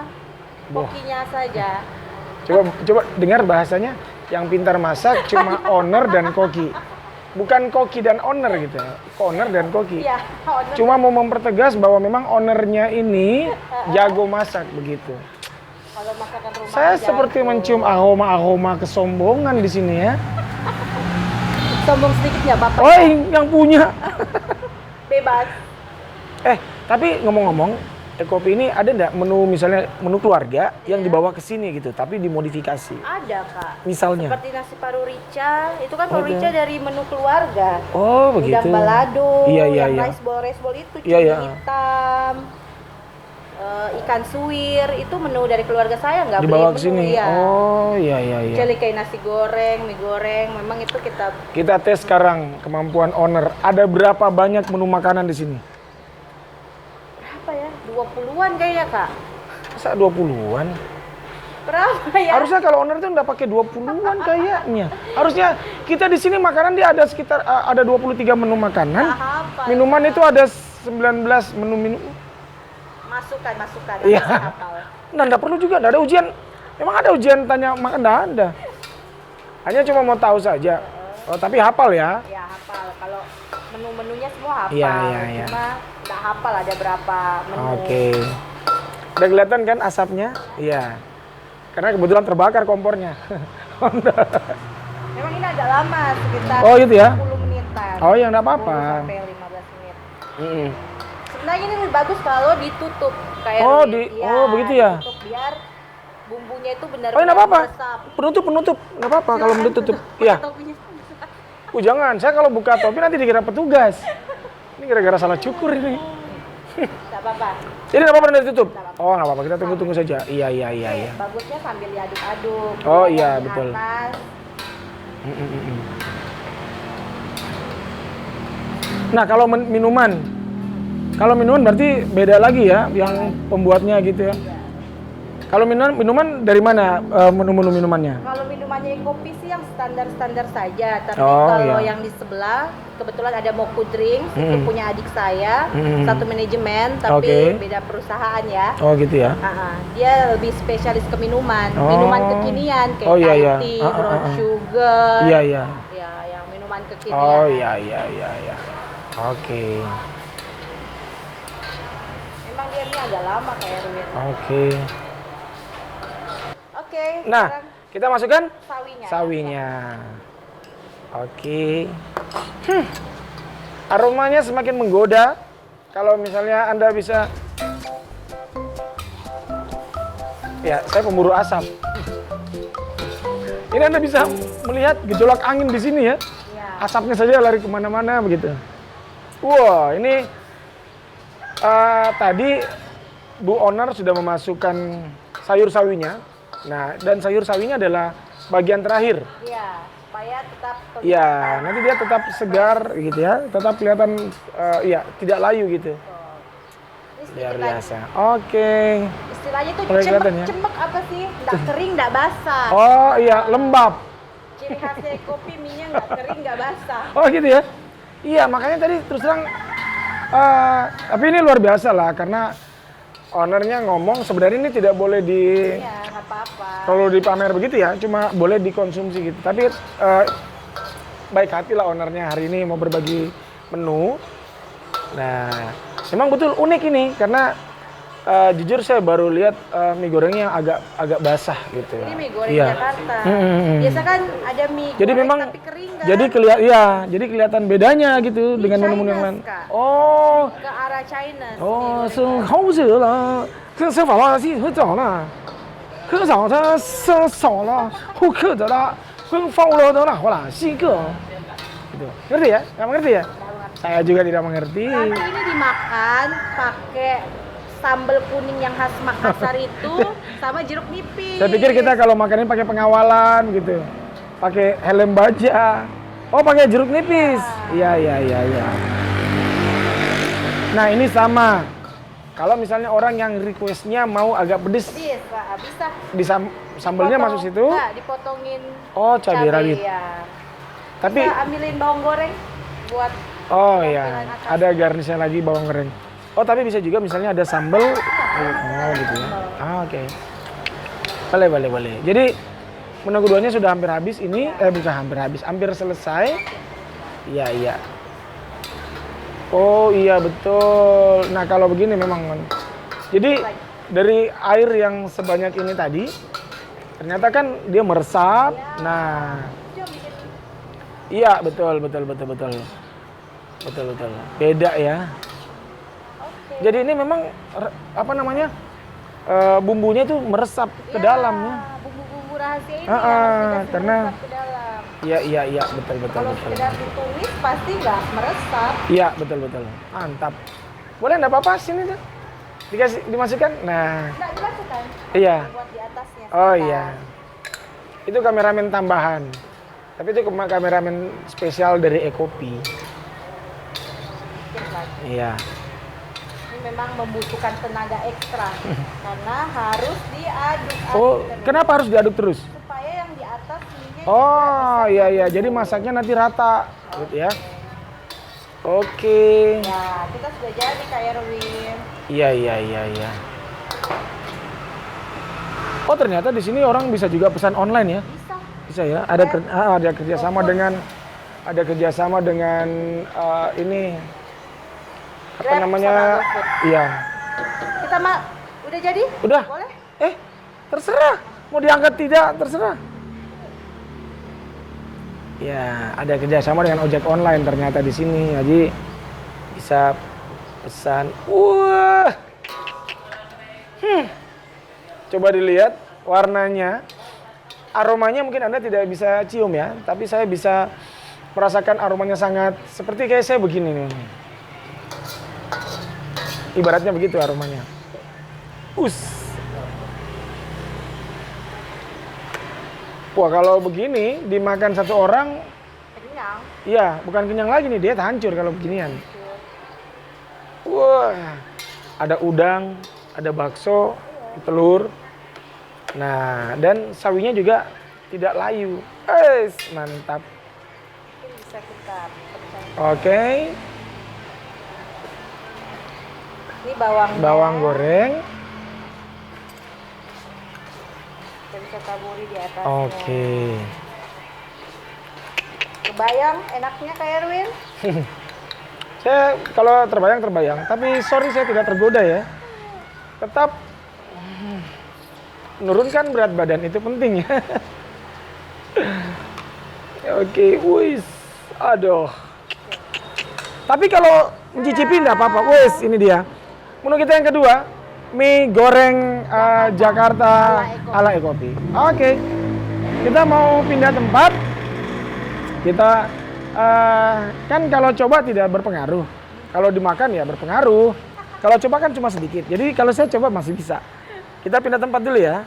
Wah. kokinya saja. Coba dengar bahasanya. Yang pintar masak cuma owner dan koki. Bukan koki dan owner gitu ya. Owner dan koki. Iya, owner. Cuma mau mempertegas bahwa memang ownernya ini jago masak begitu. Kalau masakan rumah Saya aja seperti tuh. mencium aroma kesombongan di sini ya. Sombong sedikit nggak apa-apa. Oh, yang punya. Bebas. Tapi ngomong-ngomong, Ekopi ini ada nggak misalnya menu keluarga yang dibawa ke sini gitu, tapi dimodifikasi? Ada kak. Misalnya? Seperti nasi paru rica, itu kan paru Ada. rica dari menu keluarga. Oh, begitu. Udang balado, Iya, yang iya. rice bowl itu Iya, cumi iya. hitam, ikan suwir, itu menu dari keluarga saya nggak beli Dibawa menu. ke sini. Iya. Oh, iya. Kecuali kayak nasi goreng, mie goreng, memang itu kita Kita tes sekarang kemampuan owner. Ada berapa banyak menu makanan di sini? berapa ya? 20-an kayaknya kak. Masa 20-an? Berapa ya? Harusnya kalau owner tuh nggak pakai 20-an kayaknya. Harusnya kita di sini makanan dia ada sekitar ada 23 menu makanan. Nggak hafal. Minuman itu ada 19 menu minum. Masukan. Iya. Saya hafal. Nah, nggak perlu juga, nggak ada ujian. Memang ada ujian tanya makan, nggak ada. Hanya cuma mau tahu saja. Oh, tapi hafal ya. Ya hafal. Kalau menu-menunya semua hafal. Iya. Cuma nggak hafal ada berapa menu. Oke. Udah kelihatan kan asapnya? Iya. Karena kebetulan terbakar kompornya. Memang ini agak lama, sekitar Oh, gitu ya? 10 menitan. Oh, ya nggak apa-apa. 10 sampai 15 menit. Mm-mm. Sebenarnya ini lebih bagus kalau ditutup kayak Oh, ini. oh, begitu ya? Ditutup biar bumbunya itu Oh, benar-benar nggak apa-apa. meresap. Penutup. Nggak apa-apa kalau ditutup. Iya. Topinya. Jangan. Saya kalau buka topi nanti dikira petugas. Ini gara-gara salah cukur ini. Nggak apa-apa. Jadi nggak apa-apa nanti ditutup? Oh, nggak apa-apa. Kita tunggu saja. Iya. Bagusnya sambil diaduk-aduk. Oh, biar iya, masih betul. panas. Nah, kalau minuman. Kalau minuman berarti beda lagi ya yang pembuatnya gitu ya. Kalau minuman dari mana menu-menu minumannya? Kalau minumannya kopi sih yang standar-standar saja, tapi Oh, kalau iya. yang di sebelah kebetulan ada Moku Drinks, itu punya adik saya, satu manajemen tapi Oke. beda perusahaan ya. Oh, gitu ya. Dia lebih spesialis ke minuman, Oh. minuman kekinian kayak Oh, iya, iya. Thai tea, brown sugar. Iya. Ya, yang minuman kekinian. Oh, iya. Oke. Memang dia ini agak lama kayak Erwin. Oke. Oke. Nah, sekarang kita masukkan sawinya. sawinya. Oke. Aromanya semakin menggoda. Kalau misalnya Anda bisa, ya saya pemburu asap. Ini Anda bisa melihat gejolak angin di sini ya. Ya. Asapnya saja lari kemana-mana begitu. Wah, ini tadi Bu Owner sudah memasukkan sayur sawinya. Nah, dan sayur sawinya adalah bagian terakhir. Iya, supaya tetap Iya, nanti dia tetap segar gitu ya, tetap kelihatan tidak layu gitu. Ini Luar dikit lagi. biasa. Oke. Istilahnya tuh Mulai kelihatan ya? cemek apa sih? Nggak kering, nggak basah. Oh iya, lembab. Ciri khasnya kopi minyak nggak kering, nggak basah. Oh gitu ya? Iya, makanya tadi terus terang, tapi ini luar biasa lah, karena ownernya ngomong sebenarnya ini tidak boleh Iya, nggak apa-apa. kalau dipamer begitu ya, cuma boleh dikonsumsi gitu. Tapi baik hati lah ownernya hari ini mau berbagi menu. Nah, memang betul unik ini, karena jujur saya baru lihat mie gorengnya agak basah gitu. Ini mie goreng Iya. Jakarta. Biasa kan ada mie Jadi goreng memang tapi kering kan? jadi kelihatan bedanya gitu dengan menu-menu yang lain. Chinese, Kak. Oh, ke arah China. oh, 生好热了，这吃法拉西喝早了，喝早它生少了，后刻着了，跟放了的那好啦，西个，gitu. Ngerti ya? Nggak mengerti ya? Saya juga tidak mengerti. Nanti ini dimakan pakai sambal kuning yang khas Makassar itu sama jeruk nipis. Saya pikir kita kalau makannya pakai pengawalan gitu, pakai helm baja. Oh, pakai jeruk nipis. Iya. Nah, ini sama. Kalau misalnya orang yang requestnya mau agak pedes, Bisa. sambelnya masuk situ. Enggak, dipotongin Oh, cabai rawit. Ya. Tapi, Bisa ambilin bawang goreng buat oh iya, tampilan atas. ada garnisnya lagi bawang goreng. Oh, tapi bisa juga misalnya ada sambal. Oh, gitu ya. Oke. Boleh. Jadi menu keduanya sudah hampir habis ini, bukan hampir habis, hampir selesai. Iya. Oh iya betul. Nah kalau begini memang, jadi dari air yang sebanyak ini tadi, ternyata kan dia meresap. Nah, iya betul. Beda ya. Jadi ini memang bumbunya tuh meresap ke dalamnya. Bumbu-bumbu rahasia ini karena meresap ke dalam. Iya, betul. Kalau sekedar ditumis pasti nggak meresap. Iya, betul. Mantap. Boleh enggak apa-apa sini tuh. Dimasukkan. Nah, Nggak dimasukkan. iya. Buat di atasnya. Oh sebentar. iya. Itu kameramen tambahan. Tapi itu kameramen spesial dari Ekopi. Sedikit lagi. Iya. Ini memang membutuhkan tenaga ekstra karena harus diaduk-aduk Oh, terus. kenapa harus diaduk terus? Supaya yang di atas minyak Oh, iya. Jadi masaknya nanti rata, gitu ya. Oke. Ya, kita sudah jadi Kak Erwin. Iya. Oh, ternyata di sini orang bisa juga pesan online ya? Bisa ya. Ada kerjasama dengan ini apa Grab namanya? sama GoFood. Iya. Kita udah jadi? Udah. Boleh? Terserah. Mau diangkat tidak, terserah. Ya, ada kerjasama dengan ojek online ternyata di sini. Jadi bisa pesan. Wah. Coba dilihat warnanya. Aromanya mungkin Anda tidak bisa cium ya, tapi saya bisa merasakan aromanya sangat seperti kayak saya begini nih. Ibaratnya begitu aromanya. Wah, kalau begini dimakan satu orang, Kenyang. iya, bukan kenyang lagi nih, diet hancur kalau beginian. Wah, ada udang, ada bakso, telur. Nah, dan sawinya juga tidak layu. Mantap. Mungkin bisa kita pecah. Oke, Ini bawangnya. bawang goreng. Kita bisa taburi di atasnya. Oke. Kebayang enaknya Kak Erwin? Saya kalau terbayang, tapi sorry saya tidak tergoda ya. Tetap menurunkan berat badan itu penting ya. Oke, aduh. Tapi kalau mencicipi enggak apa-apa, ini dia. Menu kita yang kedua, mie goreng Jakarta ala Ekopi. Oke, kita mau pindah tempat. Kita kan kalau coba tidak berpengaruh. Kalau dimakan ya berpengaruh. Kalau coba kan cuma sedikit. Jadi kalau saya coba masih bisa. Kita pindah tempat dulu ya.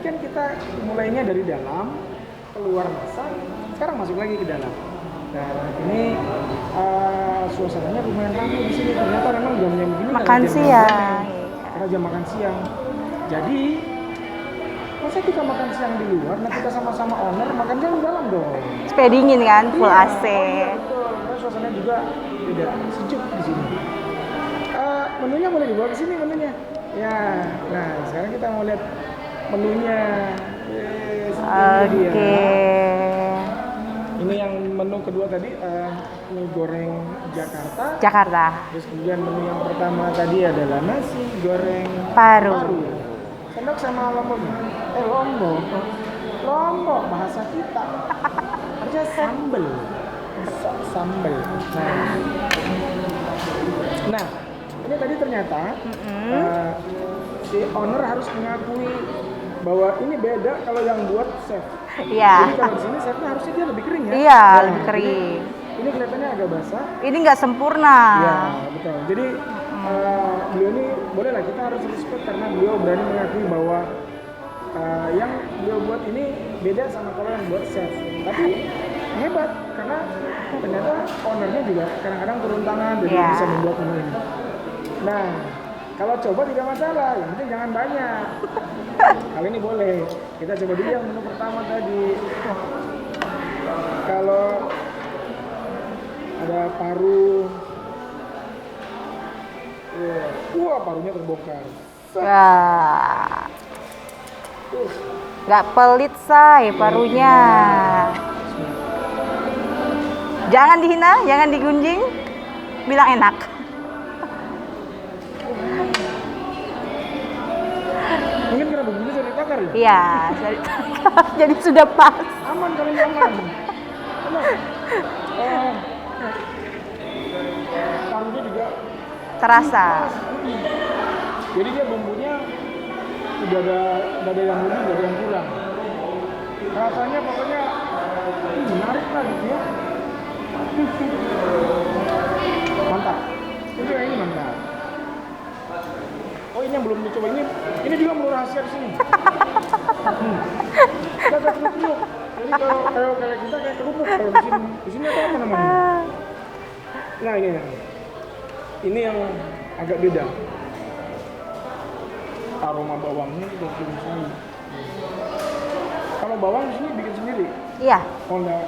kan kita mulainya dari dalam, keluar masak, sekarang masuk lagi ke dalam. Nah ini suasananya lumayan ramai di sini. Ternyata memang jamnya begini Makan siang. karena jam makan siang. Jadi masa kita makan siang di luar, nah kita sama-sama owner makan siang di dalam dong. Supaya dingin kan, full Iya, AC. oh iya, betul. Karena suasananya juga beda, sejuk di sini. Menunya boleh dibawa ke sini menunya. Ya, nah sekarang kita mau lihat menunya. Oke. Ini yang menu kedua tadi, mie goreng Jakarta. Jakarta. Terus kemudian menu yang pertama tadi adalah nasi goreng Paru. Sendok sama lombok. Lombok bahasa kita. Harusnya sambel. Sambel. Nah, ini tadi ternyata si owner harus mengakui bahwa ini beda kalau yang buat chef. Iya. Jadi kalau di sini chefnya harusnya dia lebih kering ya. Iya, Nah, lebih kering. Ini kelihatannya agak basah. Ini nggak sempurna. Iya, betul. Jadi beliau ini boleh lah kita harus respect karena beliau berani mengakui bahwa yang beliau buat ini beda sama kalau yang buat chef. Tapi hebat karena ternyata ownernya juga kadang-kadang turun tangan jadi Iya. bisa membuat menu ini. Nah, kalau coba tidak masalah, yang penting jangan banyak. Kali ini boleh. Kita coba dulu yang menu pertama tadi. Kalau ada paru. Wah, parunya terbongkar. Wah. Nggak pelit say parunya. Jangan dihina, jangan digunjing. Bilang enak. Mungkin karena bumbunya sudah dibakar ya? Iya, jadi sudah pas. Aman kali ini aman. Enak. Parunya juga Terasa. jadi dia bumbunya udah ada yang lebih, ada yang kurang. Rasanya pokoknya menarik lah gitu ya. Mantap. Ini mantap. Oh ini yang belum dicoba ini juga menu rahasia di sini. Kita ada kerupuk. Jadi kalau kayak kita kayak kerupuk kalau di sini apa namanya? Nah ini yang agak beda. Aroma bawangnya udah belum sekali. Kalau bawang di sini bikin sendiri. Iya, Oh enggak.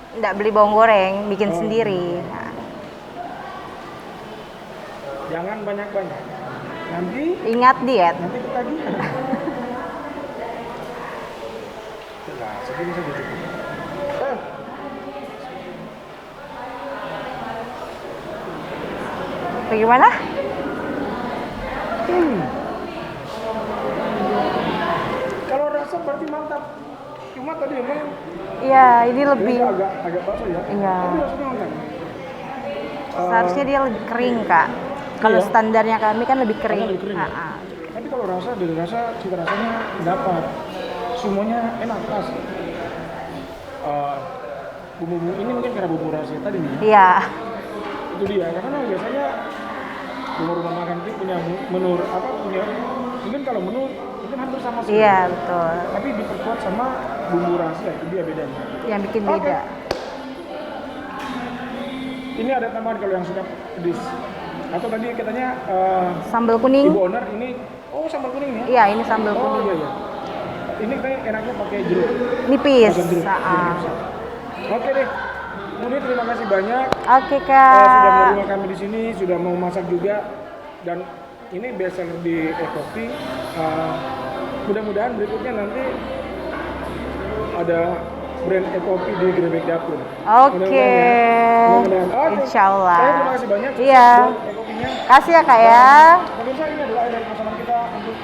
nggak beli bawang goreng, bikin sendiri. Nah, Jangan banyak-banyak. Nanti ingat diet. ketagihan. Nah, segini saja cukup. Bagaimana? Kalau rasa berarti mantap. Cuma tadi memang Iya, ini lebih. agak bakso ya. Iya. Tapi rasanya mantap. Seharusnya dia lebih kering kak. Kalau Iya. standarnya kami kan lebih kering. Lebih kering. Ha-ha. Tapi kalau rasa dari rasa cita rasanya dapat. Semuanya enak pas. Bumbu ini mungkin karena bumbu rahasia tadi nih. Iya. Itu dia. Karena biasanya rumah-rumah makan itu punya menu punya mungkin kalau menu mungkin hampir sama sih. Iya betul. Tapi diperkuat sama bumbu rahasia itu dia bedanya. Yang bikin Oke. beda. Ini ada tambahan kalau yang suka pedes. Atau tadi katanya Sambal kuning. ibu owner ini sambal kuning ya? Iya ini sambal Oh kuning. iya iya. Ini kayak enaknya pakai jeruk. Nipis. Pakai jeruk. Ha-ha. Oke deh. Muni terima kasih banyak. Oke Sudah kak. menerima kami di sini, sudah mau masak juga dan ini bestseller di e-coffee. Mudah-mudahan berikutnya nanti ada brand e-coffee di Grebek Dapur. Oke. Mudah-mudahan. Insyaallah. Saya terima kasih banyak. Iya. buat e-coffee-nya. Kasih ya kak ya. Pemirsa ini adalah akhir pesanan kita untuk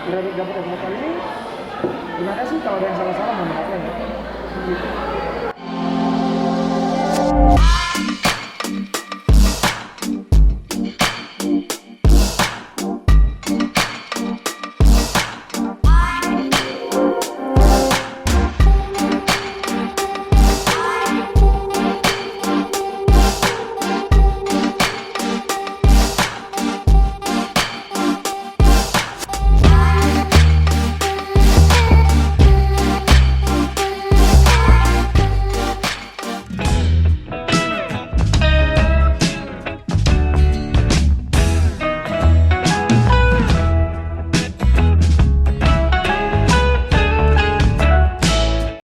Grebek Dapur episode kali ini. Terima kasih kalau ada yang salah-salah mohon maaf ya.